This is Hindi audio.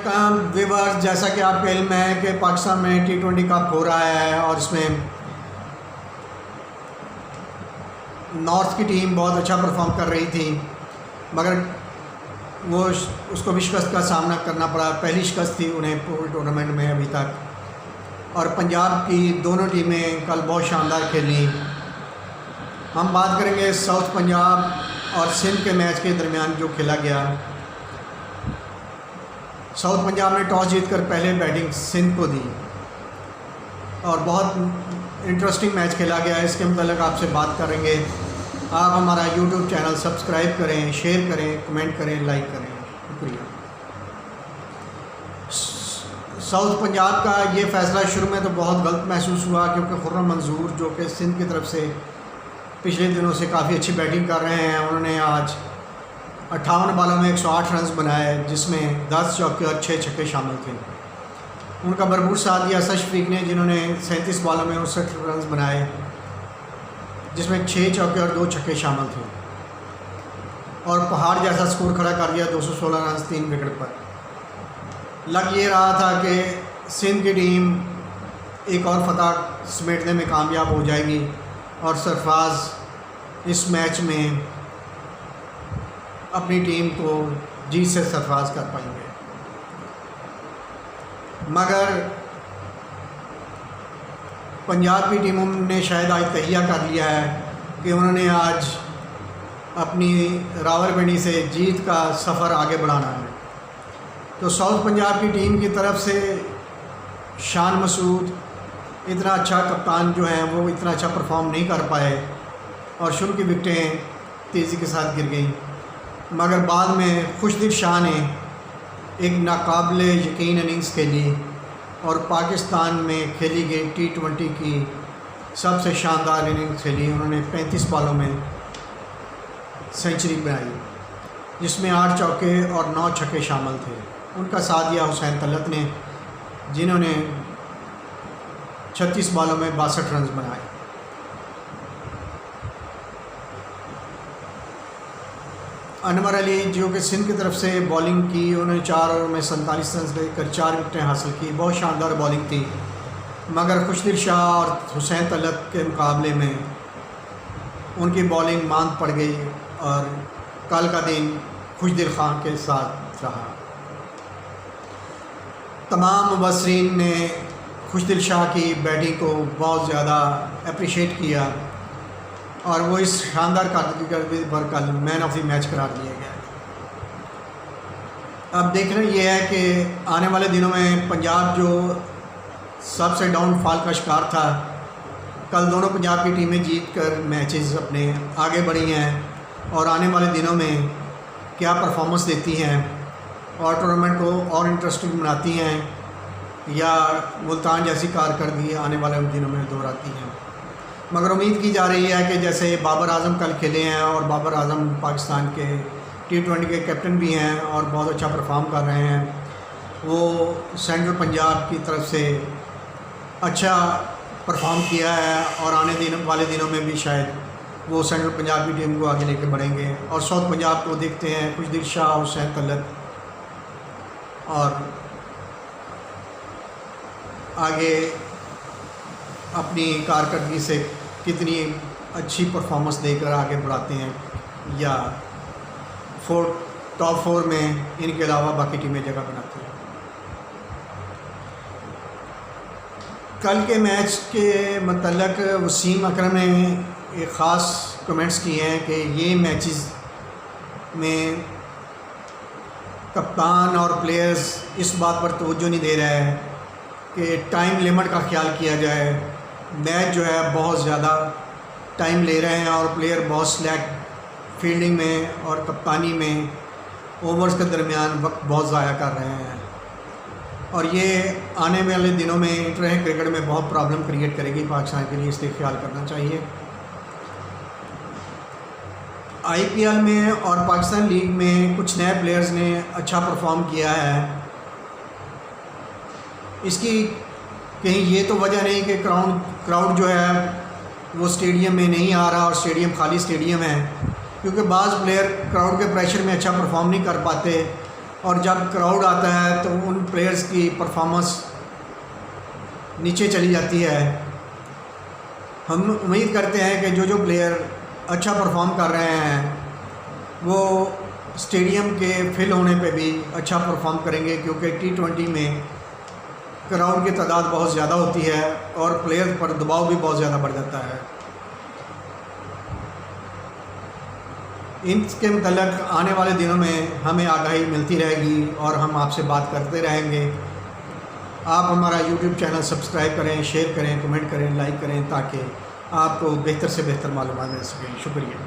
व्यूअर्स, जैसा कि आपको इल्म है कि पाकिस्तान में T20 कप हो रहा है और इसमें नॉर्थ की टीम बहुत अच्छा परफॉर्म कर रही थी, मगर वो उसको भी शिकस्त का सामना करना पड़ा। पहली शिकस्त थी उन्हें पूरे टूर्नामेंट में अभी तक। और पंजाब की दोनों टीमें कल बहुत शानदार खेली। हम बात करेंगे साउथ पंजाब और सिंध के मैच के दरमियान जो खेला गया। साउथ पंजाब ने टॉस जीतकर पहले बैटिंग सिंध को दी और बहुत इंटरेस्टिंग मैच खेला गया। इसके मतलब आपसे बात करेंगे। आप हमारा यूट्यूब चैनल सब्सक्राइब करें, शेयर करें, कमेंट करें, लाइक करें। शुक्रिया। साउथ पंजाब का ये फ़ैसला शुरू में तो बहुत गलत महसूस हुआ, क्योंकि खुर्रम मंजूर जो कि सिंध की तरफ से पिछले दिनों से काफ़ी अच्छी बैटिंग कर रहे हैं, उन्होंने आज 58 बॉलों में 108 रन बनाए, जिसमें 10 चौके और 6 छक्के शामिल थे। उनका भरपूर साथ दिया शफीक ने, जिन्होंने 37 बॉलों में 59 रन बनाए, जिसमें 6 चौके और 2 छक्के शामिल थे, और पहाड़ जैसा स्कोर खड़ा कर दिया 216 रन 3 विकेट पर। लग ये रहा था कि सिंध की टीम एक और फतह समेटने में कामयाब हो जाएगी और सरफराज इस मैच में अपनी टीम को जीत से सरफराज कर पाएंगे। मगर पंजाब की टीमों ने शायद आज तहिया कर लिया है कि उन्होंने आज अपनी रावलपिंडी से जीत का सफ़र आगे बढ़ाना है। तो साउथ पंजाब की टीम की तरफ से शान मसूद इतना अच्छा कप्तान जो है वो इतना अच्छा परफॉर्म नहीं कर पाए और शुरू की विकटें तेज़ी के साथ गिर गईं, मगर बाद में खुशदिल शाह ने एक नाकाबिले यकीन इनिंग्स खेली और पाकिस्तान में खेली गई T20 की सबसे शानदार इनिंग्स खेली। उन्होंने 35 बॉलों में सेंचुरी बनाई, जिसमें 8 चौके और 9 छक्के शामिल थे। उनका साथ दिया हुसैन तलत ने, जिन्होंने 36 बॉलों में 62 रन बनाए। अनवर अली जो कि सिंध की तरफ से बॉलिंग की, उन्होंने 4 ओवर में 47 रन लेकर 4 विकेटें हासिल की। बहुत शानदार बॉलिंग थी, मगर खुशदिल शाह और हुसैन तलत के मुकाबले में उनकी बॉलिंग मांद पड़ गई और कल का दिन खुशदिल खान के साथ रहा। तमाम मुबसरीन ने खुशदिल शाह की बैटिंग को बहुत ज़्यादा अप्रिशिएट किया और वो इस शानदार कारकर्दगी पर कल मैन ऑफ द मैच करार दिया गया। अब देखना ये है कि आने वाले दिनों में पंजाब जो सबसे डाउनफॉल का शिकार था, कल दोनों पंजाब की टीमें जीत कर मैचेस अपने आगे बढ़ी हैं और आने वाले दिनों में क्या परफॉर्मेंस देती हैं और टूर्नामेंट को और इंटरेस्टिंग बनाती हैं या मुल्तान जैसी कारकर्दगी आने वाले दिनों में दोहराती हैं। मगर उम्मीद की जा रही है कि जैसे बाबर आजम कल खेले हैं और बाबर आजम पाकिस्तान के T20 के कैप्टन भी हैं और बहुत अच्छा परफॉर्म कर रहे हैं, वो सेंट्रल पंजाब की तरफ से अच्छा परफॉर्म किया है और आने वाले दिनों में भी शायद वो सेंट्रल पंजाब की टीम को आगे लेकर बढ़ेंगे। और साउथ पंजाब को देखते हैं, खुशदिल शाह, हुसैन तलत और आगे अपनी कारकर्दगी से कितनी अच्छी परफॉर्मेंस देकर आगे बढ़ाते हैं या टॉप 4 में इनके अलावा बाकी टीमें जगह बनाती हैं। कल के मैच के मतलब वसीम अकरम ने एक ख़ास कमेंट्स किए हैं कि ये मैचेस में कप्तान और प्लेयर्स इस बात पर तवज्जो नहीं दे रहे हैं कि टाइम लिमिट का ख्याल किया जाए। मैच जो है बहुत ज़्यादा टाइम ले रहे हैं और प्लेयर बहुत स्लैक फील्डिंग में और कप्तानी में ओवर्स के दरमियान वक्त बहुत ज़ाया कर रहे हैं और ये आने वाले दिनों में इंटरनेशनल क्रिकेट में बहुत प्रॉब्लम क्रिएट करेगी पाकिस्तान के लिए, इसलिए ख्याल करना चाहिए। IPL में और पाकिस्तान लीग में कुछ नए प्लेयर्स ने अच्छा परफॉर्म किया है। इसकी कहीं ये तो वजह नहीं कि क्राउड जो है वो स्टेडियम में नहीं आ रहा और स्टेडियम खाली स्टेडियम है, क्योंकि बाज़ प्लेयर क्राउड के प्रेशर में अच्छा परफॉर्म नहीं कर पाते और जब क्राउड आता है तो उन प्लेयर्स की परफॉर्मेंस नीचे चली जाती है। हम उम्मीद करते हैं कि जो प्लेयर अच्छा परफॉर्म कर रहे हैं वो स्टेडियम के फिल होने पे भी अच्छा परफॉर्म करेंगे, क्योंकि T20 में क्राउड की तादाद बहुत ज़्यादा होती है और प्लेयर पर दबाव भी बहुत ज़्यादा बढ़ जाता है। इनके मतलब आने वाले दिनों में हमें आगाही मिलती रहेगी और हम आपसे बात करते रहेंगे। आप हमारा YouTube चैनल सब्सक्राइब करें, शेयर करें, कमेंट करें, लाइक करें, ताकि आपको बेहतर से बेहतर मालूमात मिल सकें। शुक्रिया।